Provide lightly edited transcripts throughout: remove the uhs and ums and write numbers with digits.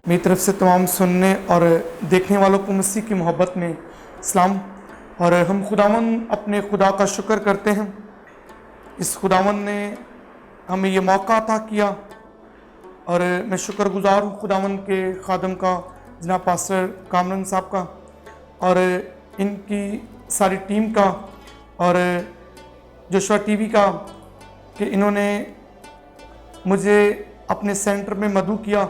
मेरी तरफ से तमाम सुनने और देखने वालों को मसीह की मोहब्बत में सलाम। और हम खुदावंद अपने खुदा का शुक्र करते हैं, इस खुदावंद ने हमें ये मौका अता किया। और मैं शुक्रगुजार हूँ खुदावंद के खादम का, जनाब पास्टर कामरान साहब का और इनकी सारी टीम का और जोशुआ टीवी का, कि इन्होंने मुझे अपने सेंटर में मदऊ किया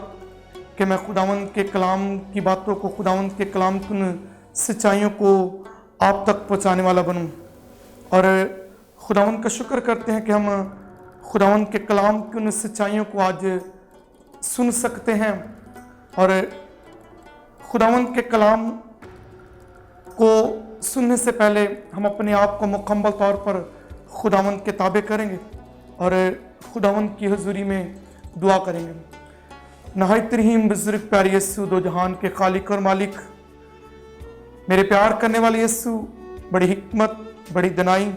कि मैं खुदावंद के कलाम की बातों को, खुदावंद के कलाम की सच्चाइयों को आप तक पहुंचाने वाला बनूं। और खुदावंद का शुक्र करते हैं कि हम खुदावंद के कलाम की उन सच्चाइयों को आज सुन सकते हैं। और खुदावंद के कलाम को सुनने से पहले हम अपने आप को मुकम्मल तौर पर खुदावंद के ताबे करेंगे और खुदावंद की हुजूरी में दुआ करेंगे। नहायत रहीम बुजुर्ग प्यारे यीशु, दो जहान के खालिक और मालिक, मेरे प्यार करने वाले यीशु, बड़ी हिकमत, बड़ी दनाई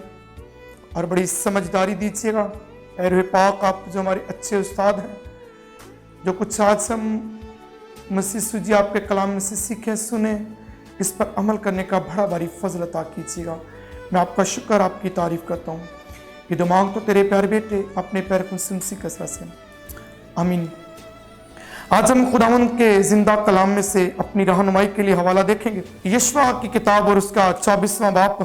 और बड़ी समझदारी दीजिएगा। ऐ रूह पाक, आप जो हमारे अच्छे उस्ताद हैं, जो कुछ आज हम मसीह सूजी आपके कलाम में से सीखें, सुने, इस पर अमल करने का बड़ा भारी फजल अता कीजिएगा। मैं आपका शुक्र, आपकी तारीफ करता हूँ। ये दुआ मांग तो तेरे प्यारे बेटे अपने पैर को सिमसी कसरत से, आमीन। आज हम खुदावंद के जिंदा कलाम में से अपनी रहनुमाई के लिए हवाला देखेंगे। यशवा की किताब और उसका 24वां बाब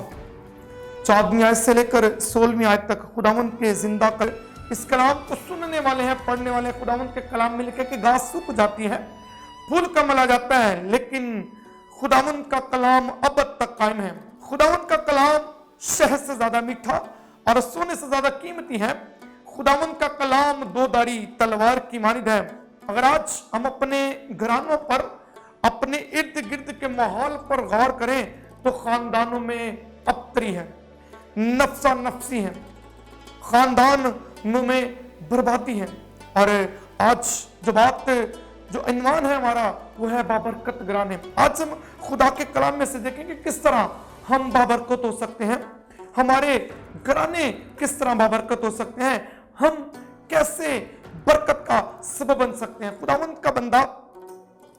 14वीं आयत से लेकर 16वीं आयत तक खुदावंद के जिंदा इस कलाम को सुनने वाले हैं, पढ़ने वाले हैं। खुदावंद के कलाम में लिखे कि घास सूख जाती है, फूल कमल आ जाता है, लेकिन खुदावंद का कलाम अब तक कायम है। खुदावंद का कलाम शहद से ज्यादा मीठा और सोने से ज्यादा कीमती है। खुदावंद का कलाम दो धारी तलवार की मानिद है। अगर आज हम अपने घरानों पर, अपने इर्द गिर्द के माहौल पर गौर करें तो खानदानों में अबतरी है, नफसा नफसी है, खानदानों में बर्बादी है। और आज जो बात, जो इन्वान है हमारा, वो है बाबरकत घराने। आज हम खुदा के कलाम में से देखेंगे किस तरह हम बाबरकत हो सकते हैं, हमारे घराने किस तरह बाबरकत हो सकते हैं, हम कैसे बरकत का सबब बन सकते हैं। खुदावंद का बंदा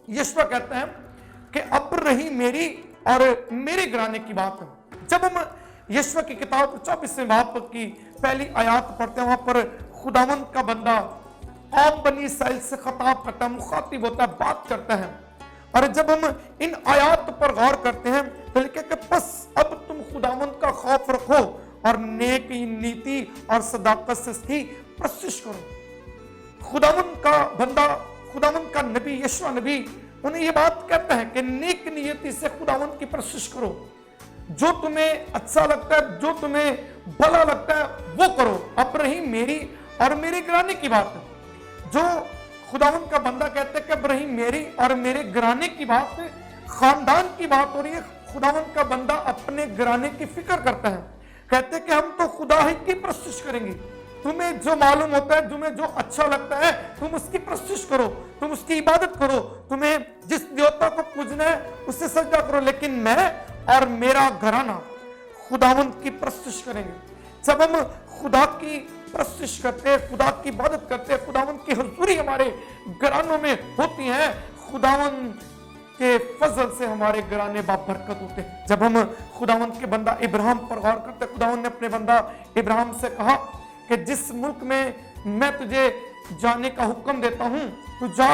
यशवा कहता है कि अब रही मेरी और मेरे घराने की बात। जब हम यशवा की किताब 24वें बाब की पहली आयत पढ़ते हैं, वहां पर खुदावंद का बंदा कौम बनी इसराइल से खिताब करता है, मुखातिब होता है, बात करता है। और जब हम इन आयात पर गौर करते हैं तो लिखे कि बस अब तुम खुदावंद का खौफ रखो और नेक नीति और सदाकत से इसकी प्रशिश करो। खुदावंद का बंदा, खुदावंद का नबी यशवा नबी, उन्हें ये बात कहता है कि नेक नियति से खुदावंद की प्रशिश करो। जो तुम्हें अच्छा लगता है, जो तुम्हें भला लगता है, वो करो। अब रही मेरी और मेरे घराने की बात। जो खुदावंद का बंदा कहता है कि अब रही मेरी और मेरे घराने की बात, खानदान की बात हो रही है। खुदावंद का बंदा अपने घराने की फिक्र करता है, कहते हैं कि हम तो खुदा ही की प्रशिश करेंगे। तुम्हें जो मालूम होता है, तुम्हें जो अच्छा लगता है, तुम उसकी प्रशिश करो, तुम उसकी इबादत करो, तुम्हें जिस देवता को पूजना है उससे सजदा करो, लेकिन मैं और मेरा घराना खुदावंद की प्रशिश करेंगे। जब हम खुदा की प्रशिश करते हैं, खुदा की इबादत करते हैं, खुदावंद की हुजूरी हमारे घरानों में होती है, खुदावंद के फजल से हमारे घराने बाबरकत होते हैं। जब हम खुदावंद के बंदा इब्राहिम पर गौर करते हैं, खुदावंद ने अपने बंदा इब्राहिम से कहा कि जिस मुल्क में मैं तुझे जाने का हुक्म देता हूं, तू जा,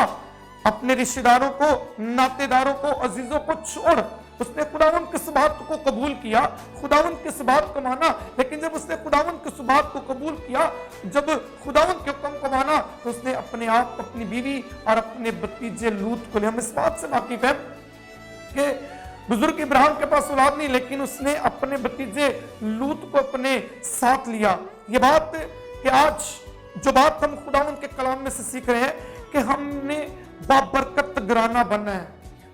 अपने रिश्तेदारों को, नातेदारों को, अजीजों को छोड़। उसने खुदावंद की इस बात को कबूल किया, खुदावंद की इस बात को माना। लेकिन जब उसने खुदावंद की इस बात को कबूल किया, जब खुदावंद के हुक्म को माना, तो उसने अपने आप, अपनी बीवी और अपने भतीजे लूत को लिया। हम इस बात से वाकिफ है कि बुजुर्ग इब्राहिम के पास औलाद नहीं, लेकिन उसने अपने भतीजे लूत को अपने साथ लिया। ये बात कि आज जो बात हम खुदावंद के कलाम में से सीख रहे हैं कि हमने बाबरकत घराना बनना है।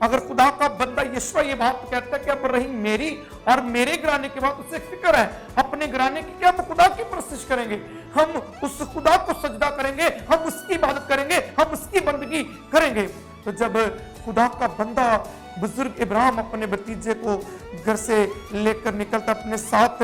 अगर खुदा का बंदा यशवा ये बात कहता है कि अब रही मेरी और मेरे घराने की बात, उससे फिक्र है अपने घराने की, क्या हम खुदा की प्रशिश करेंगे, हम उस खुदा को सजदा करेंगे, हम उसकी इबादत करेंगे, हम उसकी बंदगी करेंगे। तो जब खुदा का बंदा बुजुर्ग इब्राहिम अपने भतीजे को घर से लेकर निकलता, अपने साथ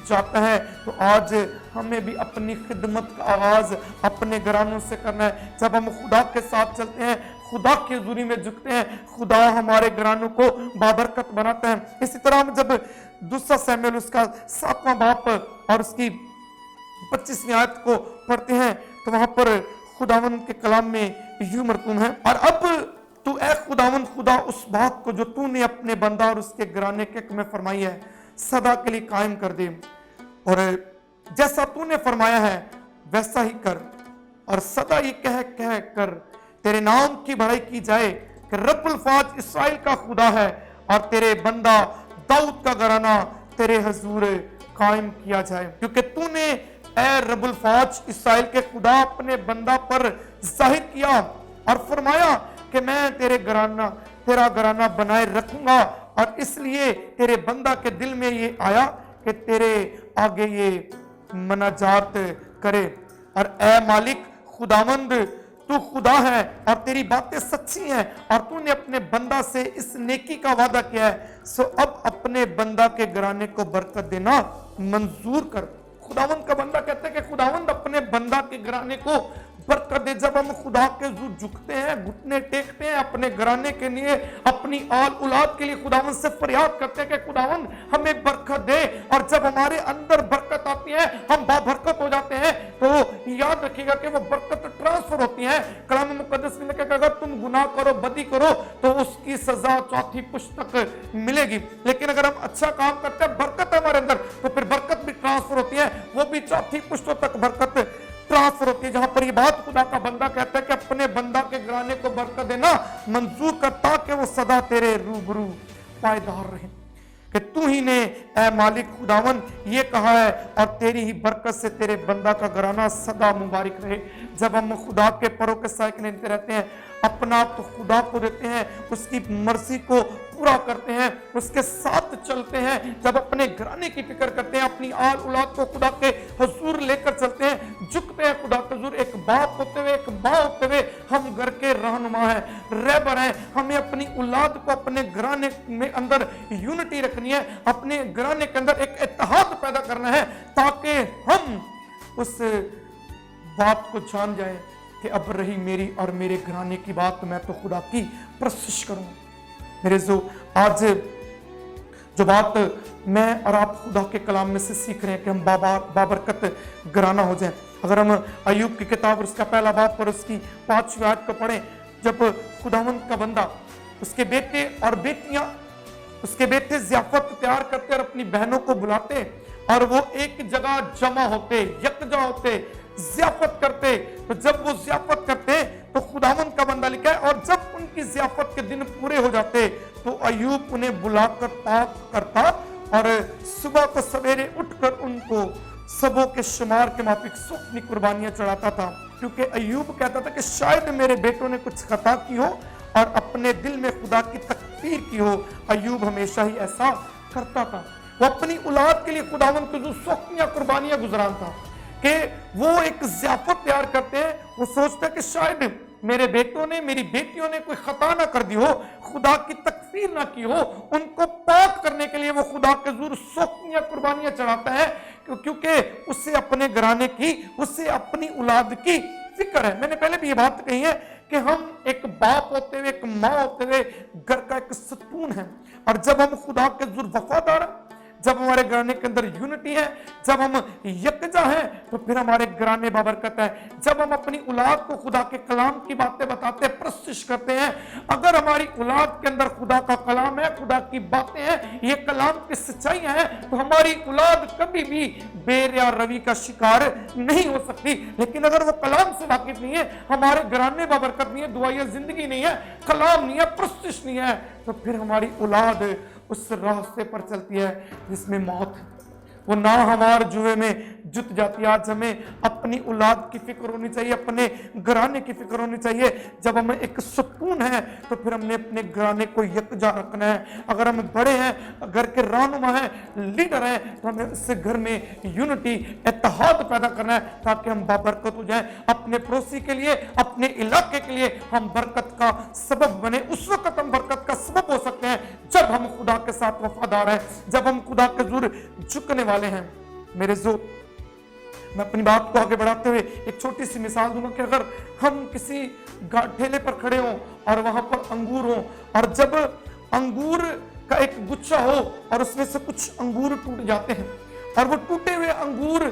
जाता है, तो आज हमें भी अपनी खिदमत का आगाज अपने घरानों से करना है। जब हम खुदा के साथ चलते हैं, خدا کی حضوری میں جھکتے ہیں خدا ہمارے گھرانوں کو بابرکت بناتا ہے۔ اسی طرح ہم جب دوسرا سیموئیل اس کا 7واں باب اور اس کی 25ویں آیت کو پڑھتے ہیں تو وہاں پر خداوند کے کلام میں یوں مرقوم ہے، اور اب تو اے خداوند خدا اس بات کو جو تو نے اپنے بندہ اور اس کے گھرانے کے حق میں فرمائی ہے سدا کے لیے قائم کر دے، اور جیسا تو نے فرمایا ہے ویسا ہی کر، اور سدا یہ کہہ کر تیرے نام کی بڑائی کی جائے کہ رب الفاظ اسرائیل کا خدا ہے، اور تیرے بندہ داؤد کا گھرانہ تیرے حضور قائم کیا جائے، کیونکہ تو نے اے رب الفاظ اسرائیل کے خدا اپنے بندہ پر ظاہر کیا اور فرمایا کہ میں تیرا گھرانہ بنائے رکھوں گا، اور اس لیے تیرے بندہ کے دل میں یہ آیا کہ تیرے آگے یہ مناجات کرے۔ اور اے مالک خداوند تو خدا ہے اور تیری باتیں سچی ہیں، اور تو نے اپنے بندہ سے اس نیکی کا وعدہ کیا ہے، سو اب اپنے بندہ کے گھرانے کو برکت دینا منظور کر۔ خداوند کا بندہ کہتا ہے کہ خداوند اپنے بندہ کے گھرانے کو برکت دے۔ جب ہم خدا کے حضور جھکتے ہیں، گھٹنے ٹیکتے ہیں، اپنے گھرانے کے لیے، اپنی آل اولاد کے لیے خداوند سے فریاد کرتے ہیں کہ خداوند ہمیں برکت دے، اور جب ہمارے اندر برکت آتی ہے ہم بابرکت ہو جاتے ہیں، تو یاد رکھیے گا کہ وہ برکت ٹرانسفر ہوتی ہے۔ کلام مقدس میں لکھا ہے کہ اگر تم گناہ کرو، بدی کرو، تو اس کی سزا چوتھی پشت تک ملے گی، لیکن اگر ہم اچھا کام کرتے ہیں، برکت ہے ہمارے اندر، تو پھر برکت بھی ٹرانسفر ہوتی ہے، وہ بھی چوتھی پشتوں تک برکت ٹرانسفر ہوتی ہے۔ جہاں پر یہ بات خدا کا بندہ کہتا ہے کہ اپنے بندہ کے گھرانے کو برکت دینا منظور کر تاکہ وہ سدا تیرے روبرو پائیدار رہے، کہ تو ہی نے اے مالک خداوند یہ کہا ہے، اور تیری ہی برکت سے تیرے بندہ کا گھرانہ سدا مبارک رہے۔ جب ہم خدا کے پروں کے سائے کے نیچے رہتے ہیں، اپنا تو خدا کو دیتے ہیں، اس کی مرضی کو پورا کرتے ہیں، اس کے ساتھ چلتے ہیں، جب اپنے گھرانے کی فکر کرتے ہیں، اپنی آل اولاد کو خدا کے حضور لے کر چلتے ہیں، جھکتے ہیں خدا کے حضور، ایک باپ ہوتے ہوئے، ایک ماں ہوتے ہوئے ہم گھر کے رہنما ہیں، رہبر ہیں۔ ہمیں اپنی اولاد کو اپنے گھرانے میں اندر یونٹی رکھنی ہے، اپنے گھرانے کے اندر ایک اتحاد پیدا کرنا ہے، تاکہ ہم اس بات کو جان جائیں کہ اب رہی میری اور میرے گھرانے کی بات، میں تو خدا کی پرستش کروں۔ میرے آج جو بات میں اور آپ خدا کے کلام میں سے سیکھ رہے ہیں کہ ہم بابرکت گھرانہ ہو جائیں۔ اگر ہم ایوب کی کتاب اور اس کا پہلا باب پر اس کی 5ویں آیت کو پڑھیں، جب خداوند کا بندہ اس کے بیٹے اور بیٹیاں، اس کے بیٹے ضیافت تیار کرتے اور اپنی بہنوں کو بلاتے، اور وہ ایک جگہ جمع ہوتے، یکجا ہوتے، ضیافت کرتے، تو جب وہ ضیافت کرتے تو خداوند کا بندہ لکھا ہے، اور جب ان کی ضیافت کے دن پورے ہو جاتے تو ایوب انہیں بلا کر پاک کرتا، اور صبح کو سویرے اٹھ کر ان کو سبوں کے شمار کے مطابق سو اپنی قربانیاں چڑھاتا تھا، کیونکہ ایوب کہتا تھا کہ شاید میرے بیٹوں نے کچھ خطا کی ہو اور اپنے دل میں خدا کی تکبیر کی ہو۔ ایوب ہمیشہ ہی ایسا کرتا تھا، وہ اپنی اولاد کے لیے خداوند کو جو سوکھیاں قربانیاں گزران تھا، کہ وہ ایک ضیافت تیار کرتے ہیں، وہ سوچتے ہیں کہ شاید میرے بیٹوں نے، میری بیٹیوں نے کوئی خطا نہ کر دی ہو، خدا کی تکفیر نہ کی ہو، ان کو پاک کرنے کے لیے وہ خدا کے حضور سوکھیاں قربانیاں چڑھاتا ہے، کیونکہ اسے اپنے گھرانے کی، اسے اپنی اولاد کی فکر ہے۔ میں نے پہلے بھی یہ بات کہی ہے کہ ہم ایک باپ ہوتے ہوئے، ایک ماں ہوتے ہوئے گھر کا ایک ستون ہے، اور جب ہم خدا کے حضور وفادار ہیں، جب ہمارے گھرانے کے اندر یونٹی ہے، جب ہم یکجا ہیں، تو پھر ہمارے گھرانے بابرکت ہے۔ جب ہم اپنی اولاد کو خدا کے کلام کی باتیں بتاتے، پرستش کرتے ہیں، اگر ہماری اولاد کے اندر خدا کا کلام ہے، خدا کی باتیں ہیں، یہ کلام کی سچائیاں ہیں، تو ہماری اولاد کبھی بھی بیر یا روی کا شکار نہیں ہو سکتی۔ لیکن اگر وہ کلام سے واقف نہیں ہے، ہمارے گھرانے بابرکت نہیں ہے، دعائیہ زندگی نہیں ہے، کلام نہیں ہے، پرستش نہیں ہے، تو پھر ہماری اولاد اس راستے پر چلتی ہے جس میں موت ہے، وہ ناہموار جوئے میں جت جاتی ہے۔ آج ہمیں اپنی اولاد کی فکر ہونی چاہیے، اپنے گھرانے کی فکر ہونی چاہیے۔ جب ہم ایک ستون ہیں تو پھر ہم نے اپنے گھرانے کو یکجا رکھنا ہے۔ اگر ہم بڑے ہیں، گھر کے رہنما ہیں، لیڈر ہیں، تو ہمیں اس سے گھر میں یونٹی، اتحاد پیدا کرنا ہے، تاکہ ہم بابرکت ہو جائیں، اپنے پڑوسی کے لیے، اپنے علاقے کے لیے ہم برکت کا سبب بنے۔ اس وقت ہم برکت کا سبب ہو سکتے ہیں جب ہم خدا کے ساتھ وفادار ہیں، جب ہم خدا کے حضور جھکنے والے ہیں۔ میرے मैं अपनी बात को आगे बढ़ाते हुए एक छोटी सी मिसाल दूंगा कि अगर हम किसी ठेले पर खड़े हों और वहां पर अंगूर हो, और जब अंगूर का एक गुच्छा हो और उसमें से कुछ अंगूर टूट जाते हैं और वो टूटे हुए अंगूर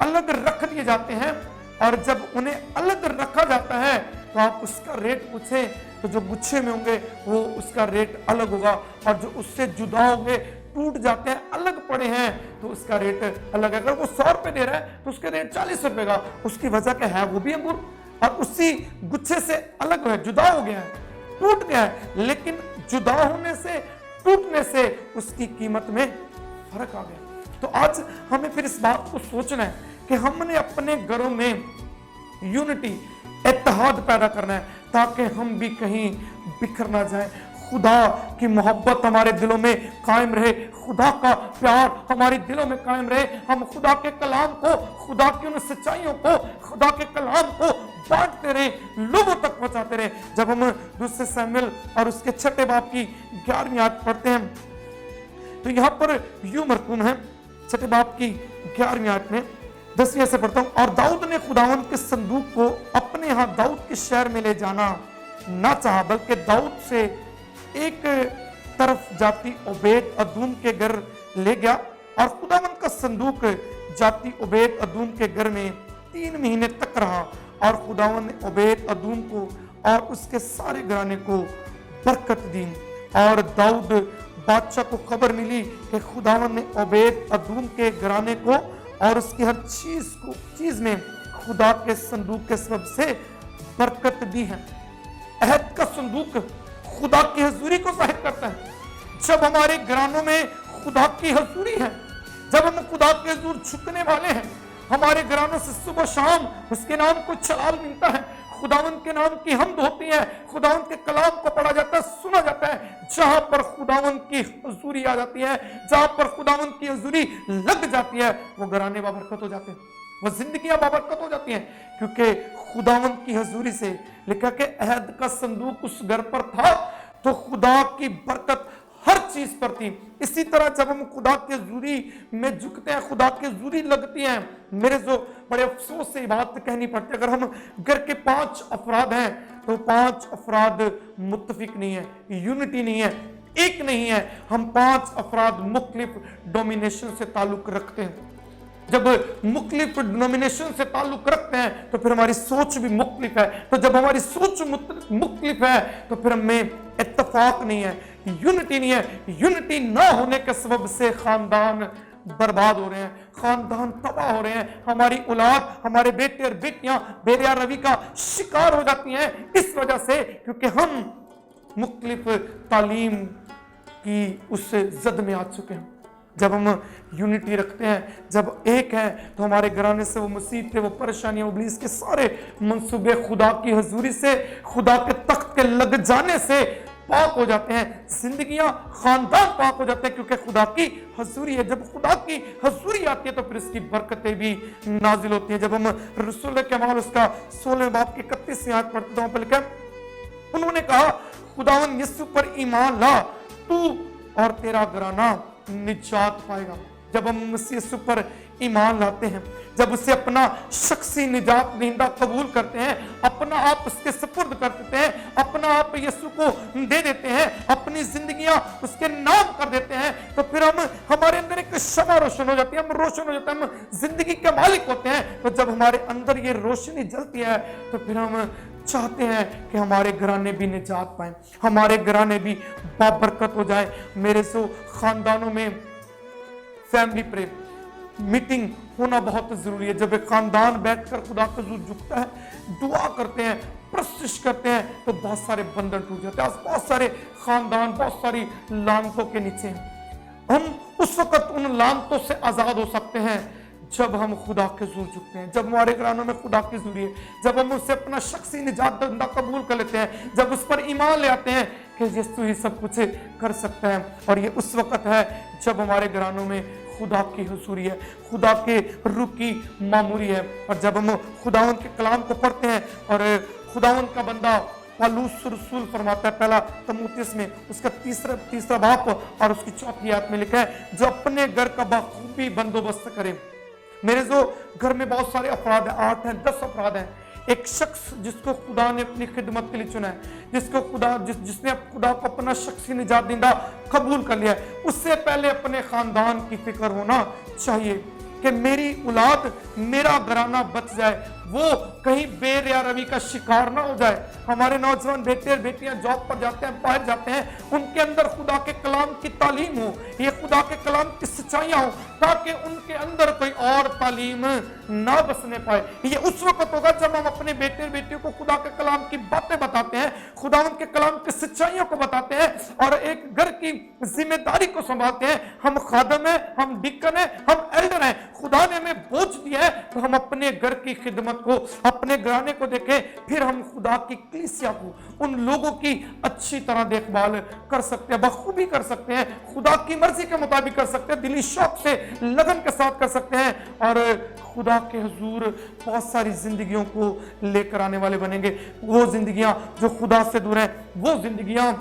अलग रख दिए जाते हैं, और जब उन्हें अलग रखा जाता है तो आप उसका रेट पूछें तो जो गुच्छे में होंगे वो उसका रेट अलग होगा, और जो उससे जुदा होंगे, टूट जाते हैं, अलग पड़े हैं, तो उसका रेट अलग है। अगर वो 100 रुपए दे रहा है तो उसके रेट 40 रुपए का। उसकी वजह क्या है? वो भी अंगूर और उसी गुच्छे से अलग है, जुदा हो गया है, टूट गया है, लेकिन जुदा होने से, टूटने से उसकी कीमत में फर्क आ गया। तो आज हमें फिर इस बात को सोचना है कि हमने अपने घरों में यूनिटी, इत्तेहाद पैदा करना है ताकि हम भी कहीं बिखर ना जाए। खुदा की मोहब्बत हमारे दिलों में कायम रहे, खुदा का प्यार हमारे दिलों में कायम रहे, हम खुदा के कलाम को, खुदा की उन सच्चाइयों को, खुदा के कलाम को बांटते रहे, लोगों तक पहुंचाते रहे। जब हम दूसरे शमूएल और उसके 6 बाब की 11वीं आयत पढ़ते हैं तो यहाँ पर यूं मरकूम है, 6 बाब की 11वीं आयत में 10वीं से पढ़ता हूं। और दाऊद ने खुदावन के संदूक को अपने यहाँ दाऊद के शहर में ले जाना ना चाहा, बल्कि दाऊद से एक तरफ जाती ओबेद अदूम के घर ले गया, और खुदावन का संदूक जाती ओबेद अदूम के घर में 3 महीने तक रहा। और खुदावन ने ओबेद अदूम को और उसके सारे घराने को बरकत दी। और दाऊद बादशाह को खबर मिली कि खुदावन ने ओबेद अदूम के घराने को और उसकी हर चीज में खुदा के संदूक के सबब से बरकत दी है। अहद का संदूक खुदा की हजूरी को जाहिर करता है। जब हमारे घरानों में खुदा की हजूरी है, जब हम खुदा के हजूर झुकने वाले हैं, हमारे घरानों से सुबह शाम उसके नाम को चलाल मिलता है, खुदावन के नाम की हमद होती है, खुदावन के कलाम को पढ़ा जाता है, सुना जाता है। जहां पर खुदावन की हजूरी आ जाती है, जहां पर खुदावन की हजूरी लग जाती है, वो घराने बाबरकत हो जाते हैं, वो जिंदगियां बाबरकत हो जाती हैं, क्योंकि खुदावन की हजूरी से लिखा कि अहद का संदूक उस घर पर था तो खुदा की बरकत हर चीज पर थी। इसी तरह जब हम खुदा के हजूरी में झुकते हैं, खुदा की हजूरी लगती है, मेरे जो बड़े अफसोस से बात कहनी पड़ती है, अगर हम घर के 5 अफराद हैं तो 5 अफराद मुत्तफिक नहीं है, यूनिटी नहीं है, एक नहीं है, हम 5 अफराद मुख्तलिफ डोमिनेशन से ताल्लुक रखते हैं। जब मुख्तलिफ डिनोमिनेशन से ताल्लुक रखते हैं तो फिर हमारी सोच भी मुख्तलिफ है, तो जब हमारी सोच मुख्तलिफ है तो फिर हमें इत्तेफाक नहीं है, यूनिटी नहीं है। यूनिटी ना होने के सबब से खानदान बर्बाद हो रहे हैं, खानदान तबाह हो रहे हैं, हमारी औलाद, हमारे बेटे और बेटियां बेरिया रवि का शिकार हो जाती हैं, इस वजह से क्योंकि हम मुख्तलिफ तालीम की उस जद में आ चुके हैं। जब हम यूनिटी रखते हैं, जब एक है, तो हमारे घराने से वो मुसीबतें, वो परेशानियां, इब्लीस के सारे मंसूबे खुदा की हजूरी से, खुदा के तख्त के लग जाने से पाक हो जाते हैं, जिंदगियां, खानदान पाक हो जाते हैं, क्योंकि खुदा की हजूरी है। जब खुदा की हजूरी आती है तो फिर इसकी बरकतें भी नाजिल होती हैं। जब हम रसूल के अमाल उसका 16 बाब की 31वीं आयत पढ़ते हैं, लिखा उन्होंने कहा खुदावन यीशु पर ईमान ला, तू और तेरा घराना निजात पाएगा। जब हम मसीह यीशु पर ईमान लाते हैं, जब उसे अपना शख्सी निजात दहिंदा कबूल करते हैं, अपना आप उसके सुपुर्द कर देते हैं, अपना आप यीशु को दे देते हैं, अपनी जिंदगियां उसके नाम कर देते हैं, तो फिर हम, हमारे अंदर एक शमा रोशन हो जाती है, हम रोशन हो जाते हैं, हम जिंदगी के मालिक होते हैं। तो जब हमारे अंदर ये रोशनी जलती है तो फिर हम चाहते हैं कि हमारे घराने भी निजात पाएं, हमारे घराने भी बाबरकत हो जाए। मेरे सो खानदानों में फैमिली प्रेयर मीटिंग होना बहुत जरूरी है। जब एक खानदान बैठकर खुदा के हुजूर झुकता है, दुआ करते हैं, प्रस्तुत करते हैं, तो बहुत सारे बंधन टूट जाते हैं। बहुत सारे खानदान बहुत सारी लानतों के नीचे हैं। हम उस वक्त उन लानतों से आजाद हो सकते हैं जब हम खुदा के हुजूर झुकते हैं, जब हमारे घरानों में खुदा की हजूरी है, जब हम उससे अपना शख्सी निजात दहिंदा कबूल कर लेते हैं, जब उस पर ईमान ले आते हैं कि यीशु ही सब कुछ कर सकता है। और ये उस वक्त है जब हमारे घरानों में खुदा की हुजूरी है, खुदा के रूह की मामूरी है। और जब हम खुदावन के कलाम को पढ़ते हैं, और खुदावन का बंदा पौलुस रसूल फरमाता है पहला तीमुथियुस में उसका तीसरा बाब और उसकी 4वीं आयत में लिखा है, जो अपने घर का बखूबी बंदोबस्त करे मेरे जो घर में बहुत सारे अफराद हैं, 8 हैं, 10 अफराद हैं, एक शख्स जिसको खुदा ने अपनी खिदमत के लिए चुना है, जिसको जिसने खुदा को अपना शख्सी निजात दीदा कबूल कर लिया है, उससे पहले अपने खानदान की फिक्र होना चाहिए कि मेरी औलाद, मेरा घराना बच जाए, वो कहीं बेरिया रवि का शिकार ना हो जाए। हमारे नौजवान बेटे और बेटियां जॉब पर जाते हैं, बाहर जाते हैं, उनके अंदर खुदा के कलाम की तालीम हो, ये खुदा के कलाम की सच्चाइयां हो, ताकि उनके अंदर कोई और तालीम ना बसने पाए। ये उस वक्त होगा जब हम अपने बेटे और बेटियों को खुदा के कलाम की बातें बताते हैं, खुदा उनके कलाम की सच्चाइयों को बताते हैं और एक घर की जिम्मेदारी को संभालते हैं। हम खादम हैं, हम डिकन हैं, हम एल्डर हैं, खुदा ने हमें बोझ दिया है, तो हम अपने घर की खिदमत को, अपने घराने को देखें, फिर हम खुदा की कलीसिया को, उन लोगों की अच्छी तरह देखभाल कर सकते हैं, बखूबी कर सकते हैं, खुदा की मर्जी के मुताबिक कर सकते हैं, दिली शौक से, लगन के साथ कर सकते हैं और खुदा के हुजूर बहुत सारी जिंदगियों को लेकर आने वाले बनेंगे। वो जिंदगियां जो खुदा से दूर हैं, वो जिंदगियां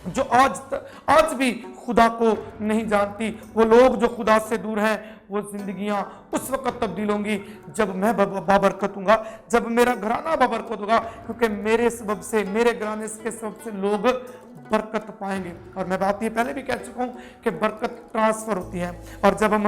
जो आज भी खुदा को नहीं जानती, वो लोग जो खुदा से दूर हैं, वो जिंदगियां उस वक्त तब्दील होंगी जब मैं बाबरकत हूँगा, जब मेरा घराना बाबरकत होगा, क्योंकि मेरे सबब से, मेरे घराने के सबब से लोग बरकत पाएंगे। और मैं बात ये पहले भी कह चुका हूँ कि बरकत ट्रांसफर होती है। और जब हम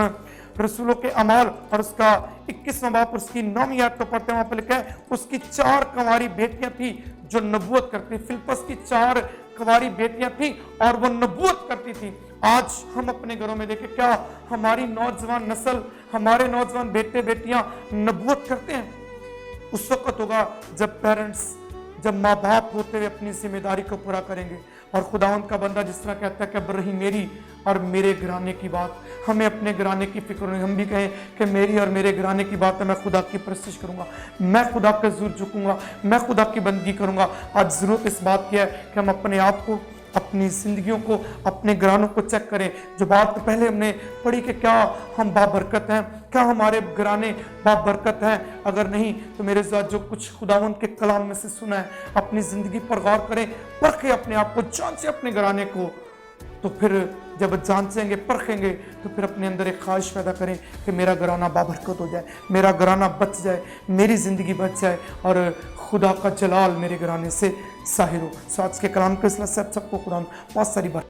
रसूलों के अमाल और उसका 21वां बाब उसकी 9वीं आयत को पढ़ते हैं, वहां पर लिखा है उसकी 4 कंवारी बेटियां थी जो नबूवत करती। फिलिप्पस की 4 कंवारी बेटियां थी और वो नबूवत करती थी। आज हम अपने घरों में देखें, क्या हमारी नौजवान नस्ल, हमारे नौजवान बेटे बेटियां नबूवत करते हैं? उस वक्त होगा जब पेरेंट्स, जब माँ बाप होते हुए अपनी जिम्मेदारी को पूरा करेंगे। और खुदावंद का बंदा जिस तरह कहता है कि अब रही मेरी और मेरे घराने की बात, हमें अपने घराने की फिक्र नहीं, हम भी कहें कि मेरी और मेरे घराने की बात है, मैं खुदा की परस्तिश करूंगा, मैं खुदा के हुजूर झुकूंगा, मैं खुदा की बंदगी करूंगा। आज जरूरत इस बात की है कि हम अपने आप को, अपनी जिंदगियों को, अपने घरानों को चेक करें। जो बात पहले हमने पढ़ी कि क्या हम बाबरकत हैं, क्या हमारे घराने बाबरकत हैं? अगर नहीं तो मेरे साथ जो कुछ खुदावंद के कलाम में से सुना है, अपनी जिंदगी पर गौर करें, परखें अपने आप को, जांचें अपने घराने को। तो फिर जब जांचेंगे, परखेंगे, तो फिर अपने अंदर एक ख्वाहिश पैदा करें कि मेरा घराना बाबरकत हो जाए, मेरा घराना बच जाए, मेरी जिंदगी बच जाए और खुदा का जलाल मेरे घराने से ज़ाहिर हो। सो आज के कलाम के सिलसिले से सबको खुदा बहुत सारी बात